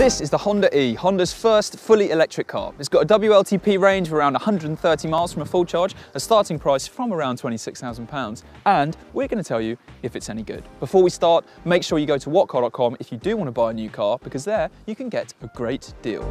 This is the Honda E, Honda's first fully electric car. It's got a WLTP range of around 130 miles from a full charge, a starting price from around £26,000, and we're going to tell you if it's any good. Before we start, make sure you go to whatcar.com if you do want to buy a new car, because there you can get a great deal.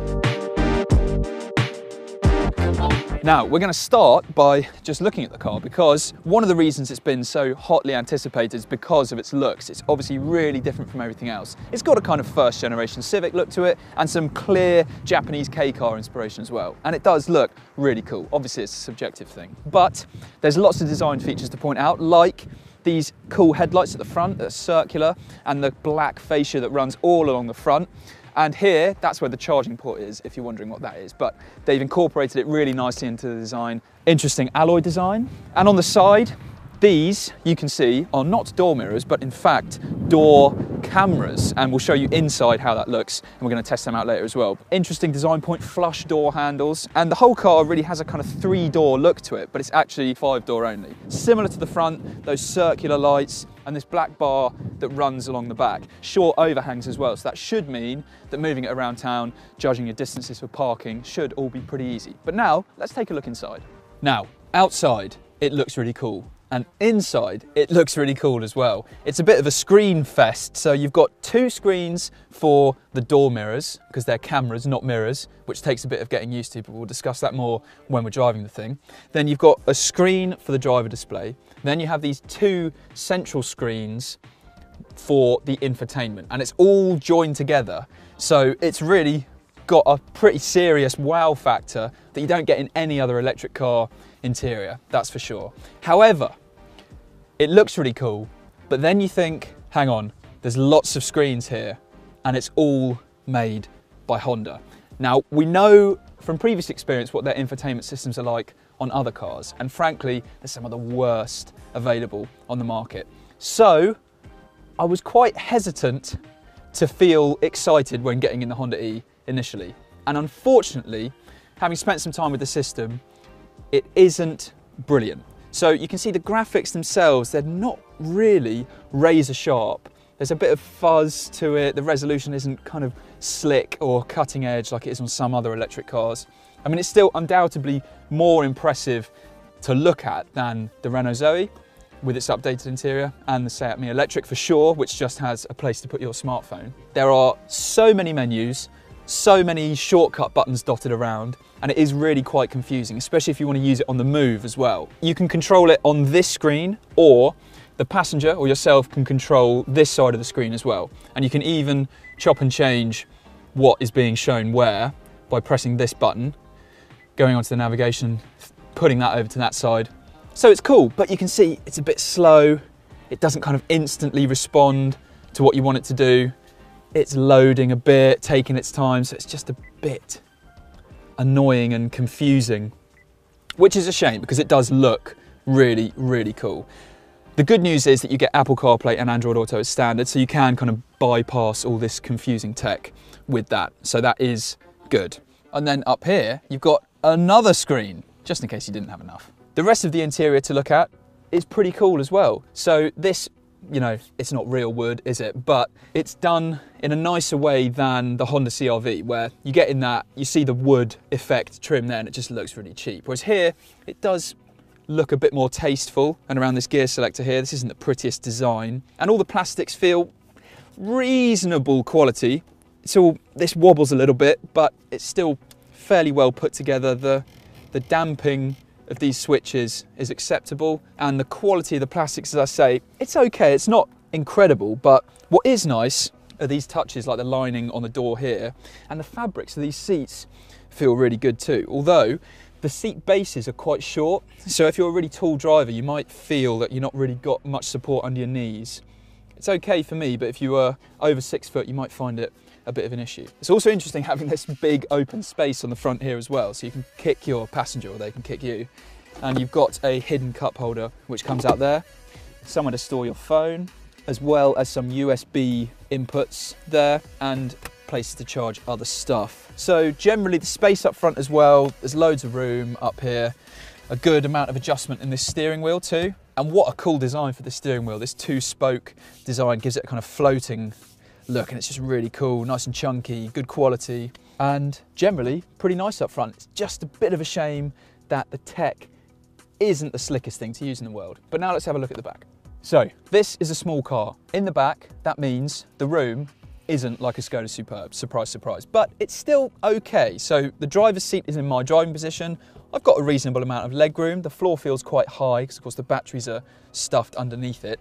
Now, we're going to start by just looking at the car, because one of the reasons it's been so hotly anticipated is because of its looks. It's obviously really different from everything else. It's got a kind of first generation Civic look to it and some clear Japanese K-car inspiration as well. And it does look really cool. Obviously it's a subjective thing, but there's lots of design features to point out, like these cool headlights at the front that are circular and the black fascia that runs all along the front. And here, that's where the charging port is, if you're wondering what that is. But they've incorporated it really nicely into the design. Interesting alloy design. And on the side, these, you can see, are not door mirrors, but in fact, door cameras. And we'll show you inside how that looks, and we're going to test them out later as well. Interesting design point, flush door handles. And the whole car really has a kind of 3-door look to it, but it's actually 5-door only. Similar to the front, those circular lights, and this black bar that runs along the back. Short overhangs as well, so that should mean that moving it around town, judging your distances for parking, should all be pretty easy. But now, let's take a look inside. Now, outside, it looks really cool. And inside, it looks really cool as well. It's a bit of a screen fest. So you've got 2 screens for the door mirrors, because they're cameras, not mirrors, which takes a bit of getting used to, but we'll discuss that more when we're driving the thing. Then you've got a screen for the driver display. Then you have these 2 central screens for the infotainment, and it's all joined together. So it's really got a pretty serious wow factor that you don't get in any other electric car interior, that's for sure. However, it looks really cool, but then you think, hang on, there's lots of screens here, and it's all made by Honda. Now, we know from previous experience what their infotainment systems are like on other cars, and frankly, they're some of the worst available on the market. So, I was quite hesitant to feel excited when getting in the Honda E initially. And unfortunately, having spent some time with the system, it isn't brilliant. So you can see the graphics themselves, they're not really razor sharp. There's a bit of fuzz to it. The resolution isn't kind of slick or cutting edge like it is on some other electric cars. I mean, it's still undoubtedly more impressive to look at than the Renault Zoe with its updated interior, and the Seat Mii Electric for sure, which just has a place to put your smartphone. There are so many menus, so many shortcut buttons dotted around, and it is really quite confusing, especially if you want to use it on the move as well. You can control it on this screen, or the passenger or yourself can control this side of the screen as well. And you can even chop and change what is being shown where by pressing this button, going onto the navigation, putting that over to that side. So it's cool, but you can see it's a bit slow. It doesn't kind of instantly respond to what you want it to do. It's loading a bit, taking its time, so it's just a bit annoying and confusing, which is a shame because it does look really, really cool. The good news is that you get Apple CarPlay and Android Auto as standard, so you can kind of bypass all this confusing tech with that. So that is good. And then up here, you've got another screen, just in case you didn't have enough. The rest of the interior to look at is pretty cool as well. So this, you know, it's not real wood, is it? But it's done in a nicer way than the Honda CR-V, where you get in that, you see the wood effect trim there, and it just looks really cheap. Whereas here, it does look a bit more tasteful, and around this gear selector here, this isn't the prettiest design. And all the plastics feel reasonable quality. This wobbles a little bit, but it's still fairly well put together. The damping of these switches is acceptable, and the quality of the plastics, as I say, it's okay. It's not incredible, but what is nice are these touches like the lining on the door here, and the fabrics of these seats feel really good too. Although the seat bases are quite short, so if you're a really tall driver, you might feel that you're not really got much support under your knees. It's okay for me, but if you were over 6 foot, you might find it a bit of an issue. It's also interesting having this big open space on the front here as well, so you can kick your passenger or they can kick you. And you've got a hidden cup holder which comes out there, somewhere to store your phone, as well as some USB inputs there and places to charge other stuff. So generally the space up front as well, there's loads of room up here, a good amount of adjustment in this steering wheel too. And what a cool design for the steering wheel. This 2-spoke design gives it a kind of floating look, and it's just really cool, nice and chunky, good quality, and generally pretty nice up front. It's just a bit of a shame that the tech isn't the slickest thing to use in the world. But now let's have a look at the back. So this is a small car. In the back, that means the room isn't like a Skoda Superb, surprise, surprise, but it's still okay. So the driver's seat is in my driving position. I've got a reasonable amount of leg room. The floor feels quite high because of course the batteries are stuffed underneath it.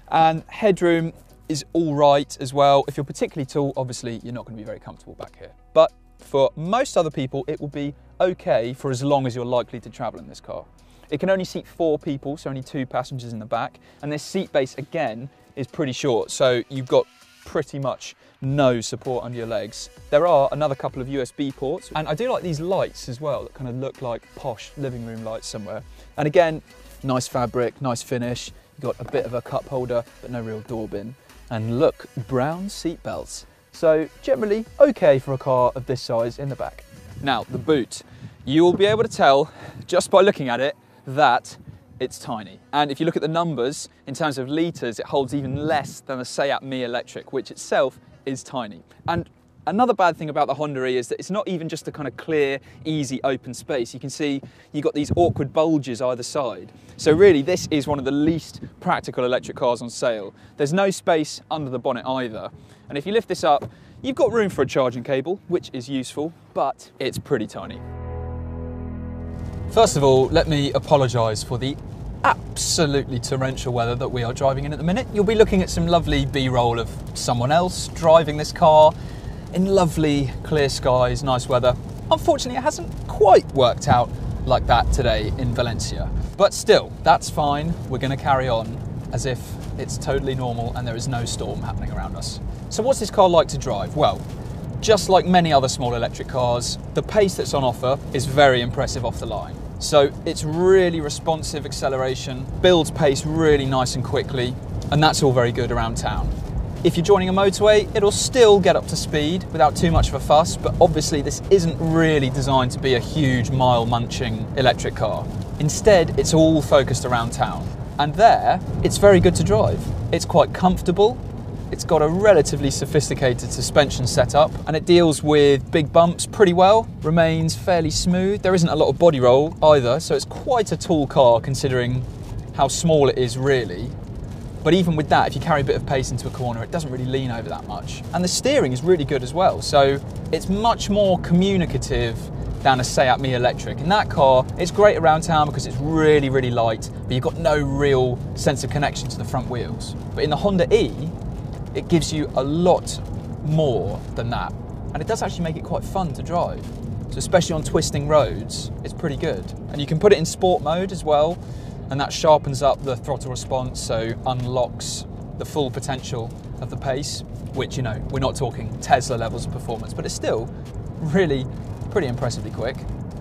And headroom is all right as well. If you're particularly tall, obviously you're not going to be very comfortable back here. But for most other people, it will be okay for as long as you're likely to travel in this car. It can only seat 4 people, so only 2 passengers in the back. And this seat base, again, is pretty short. So you've got pretty much no support under your legs. There are another couple of USB ports. And I do like these lights as well that kind of look like posh living room lights somewhere. And again, nice fabric, nice finish. You've got a bit of a cup holder, but no real door bin. And look, brown seat belts. So generally okay for a car of this size in the back. Now, the boot. You will be able to tell just by looking at it that it's tiny. And if you look at the numbers, in terms of litres, it holds even less than the Seat Mii Electric, which itself is tiny. And another bad thing about the Honda E is that it's not even just a kind of clear, easy, open space. You can see you've got these awkward bulges either side. So really, this is one of the least practical electric cars on sale. There's no space under the bonnet either. And if you lift this up, you've got room for a charging cable, which is useful, but it's pretty tiny. First of all, let me apologise for the absolutely torrential weather that we are driving in at the minute. You'll be looking at some lovely B-roll of someone else driving this car in lovely clear skies, nice weather. Unfortunately, it hasn't quite worked out like that today in Valencia. But still, that's fine. We're going to carry on as if it's totally normal and there is no storm happening around us. So what's this car like to drive? Well, just like many other small electric cars, the pace that's on offer is very impressive off the line. So it's really responsive acceleration, builds pace really nice and quickly, and that's all very good around town. If you're joining a motorway, it'll still get up to speed without too much of a fuss, but obviously this isn't really designed to be a huge mile-munching electric car. Instead, it's all focused around town. And there, it's very good to drive. It's quite comfortable. It's got a relatively sophisticated suspension setup and it deals with big bumps pretty well, remains fairly smooth. There isn't a lot of body roll either, so it's quite a tall car considering how small it is really. But even with that, if you carry a bit of pace into a corner, it doesn't really lean over that much. And the steering is really good as well, so it's much more communicative than a Seat Mii Electric. In that car, it's great around town because it's really, really light, but you've got no real sense of connection to the front wheels. But in the Honda E, it gives you a lot more than that. And it does actually make it quite fun to drive. So especially on twisting roads, it's pretty good. And you can put it in sport mode as well, and that sharpens up the throttle response, so unlocks the full potential of the pace, which, you know, we're not talking Tesla levels of performance, but it's still really pretty impressively quick.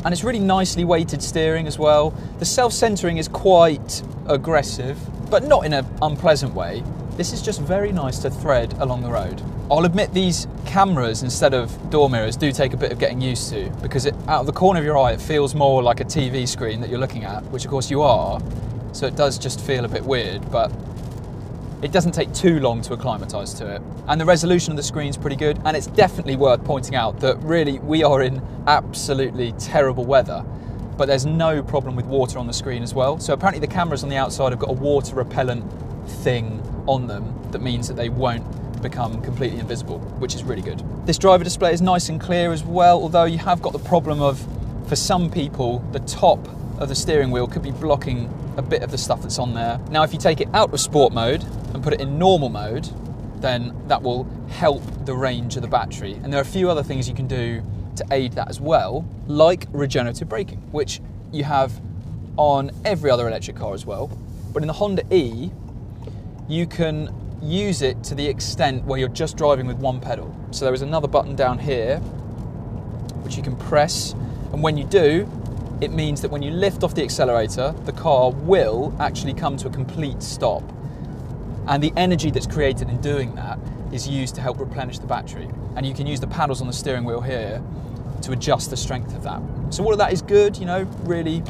And it's really nicely weighted steering as well. The self-centering is quite aggressive, but not in an unpleasant way. This is just very nice to thread along the road. I'll admit these cameras instead of door mirrors do take a bit of getting used to, because out of the corner of your eye it feels more like a TV screen that you're looking at, which of course you are, so it does just feel a bit weird, but it doesn't take too long to acclimatise to it. And the resolution of the screen's pretty good, and it's definitely worth pointing out that really we are in absolutely terrible weather, but there's no problem with water on the screen as well. So apparently the cameras on the outside have got a water repellent thing on them that means that they won't become completely invisible, which is really good. This driver display is nice and clear as well, although you have got the problem of, for some people, the top of the steering wheel could be blocking a bit of the stuff that's on there. Now, if you take it out of sport mode and put it in normal mode, then that will help the range of the battery. And there are a few other things you can do to aid that as well, like regenerative braking, which you have on every other electric car as well. But in the Honda E, you can use it to the extent where you're just driving with one pedal. So there is another button down here, which you can press. And when you do, it means that when you lift off the accelerator, the car will actually come to a complete stop. And the energy that's created in doing that is used to help replenish the battery. And you can use the paddles on the steering wheel here to adjust the strength of that. So all of that is good, you know, really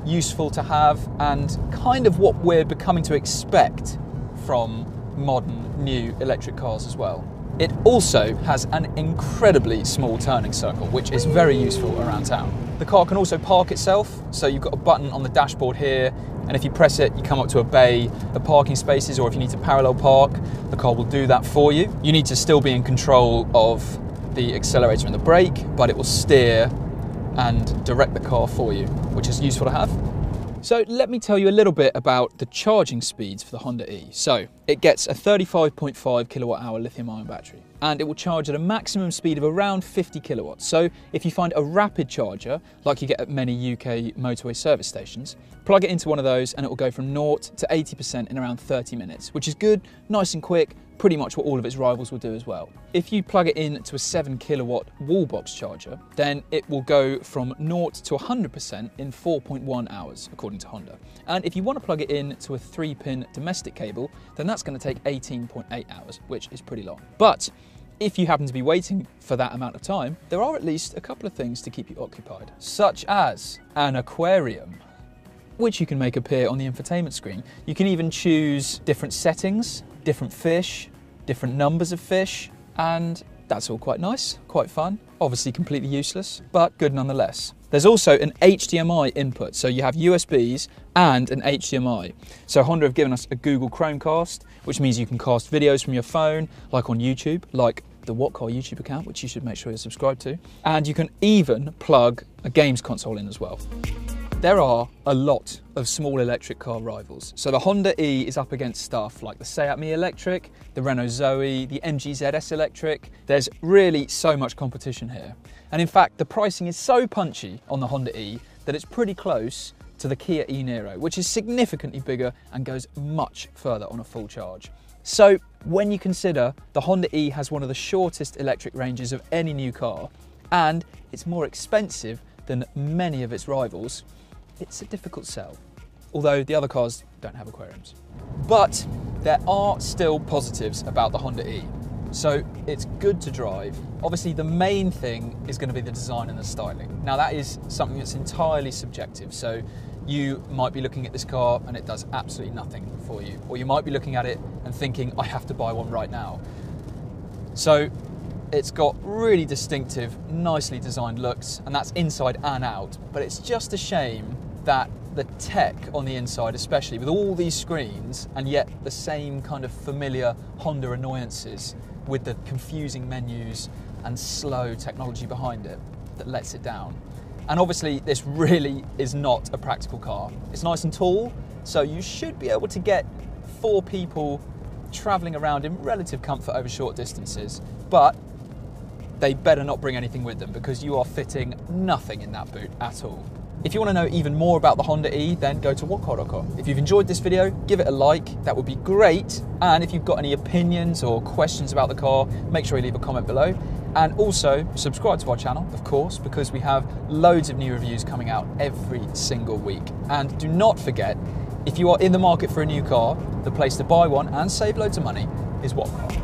useful to have, and kind of what we're becoming to expect from modern new electric cars as well. It also has an incredibly small turning circle, which is very useful around town. The car can also park itself, so you've got a button on the dashboard here, and if you press it, you come up to a bay of parking spaces, or if you need to parallel park, the car will do that for you. You need to still be in control of the accelerator and the brake, but it will steer and direct the car for you, which is useful to have. So let me tell you a little bit about the charging speeds for the Honda E. So it gets a 35.5 kilowatt hour lithium ion battery, and it will charge at a maximum speed of around 50 kilowatts. So if you find a rapid charger, like you get at many UK motorway service stations, plug it into one of those and it will go from 0 to 80% in around 30 minutes, which is good, nice and quick, pretty much what all of its rivals will do as well. If you plug it in to a 7 kilowatt wall box charger, then it will go from 0 to 100% in 4.1 hours, according to Honda. And if you want to plug it in to a 3-pin domestic cable, then that's going to take 18.8 hours, which is pretty long. But if you happen to be waiting for that amount of time, there are at least a couple of things to keep you occupied, such as an aquarium, which you can make appear on the infotainment screen. You can even choose different settings, different fish, different numbers of fish, and that's all quite nice, quite fun. Obviously completely useless, but good nonetheless. There's also an HDMI input, so you have USBs and an HDMI. So Honda have given us a Google Chromecast, which means you can cast videos from your phone, like on YouTube, like the What Car YouTube account, which you should make sure you're subscribed to. And you can even plug a games console in as well. There are a lot of small electric car rivals. So the Honda E is up against stuff like the Seat Mii Electric, the Renault Zoe, the MG ZS Electric. There's really so much competition here. And in fact, the pricing is so punchy on the Honda E that it's pretty close to the Kia e-Niro, which is significantly bigger and goes much further on a full charge. So when you consider the Honda E has one of the shortest electric ranges of any new car, and it's more expensive than many of its rivals, it's a difficult sell, although the other cars don't have aquariums. But there are still positives about the Honda E. So it's good to drive. Obviously the main thing is going to be the design and the styling. Now that is something that's entirely subjective. So you might be looking at this car and it does absolutely nothing for you. Or you might be looking at it and thinking, I have to buy one right now. So it's got really distinctive, nicely designed looks, and that's inside and out. But it's just a shame that the tech on the inside, especially with all these screens, and yet the same kind of familiar Honda annoyances with the confusing menus and slow technology behind it, that lets it down. And obviously this really is not a practical car. It's nice and tall, so you should be able to get 4 people traveling around in relative comfort over short distances, but they better not bring anything with them because you are fitting nothing in that boot at all. If you want to know even more about the Honda E, then go to whatcar.com. If you've enjoyed this video, give it a like, that would be great. And if you've got any opinions or questions about the car, make sure you leave a comment below. And also subscribe to our channel, of course, because we have loads of new reviews coming out every single week. And do not forget, if you are in the market for a new car, the place to buy one and save loads of money is What Car.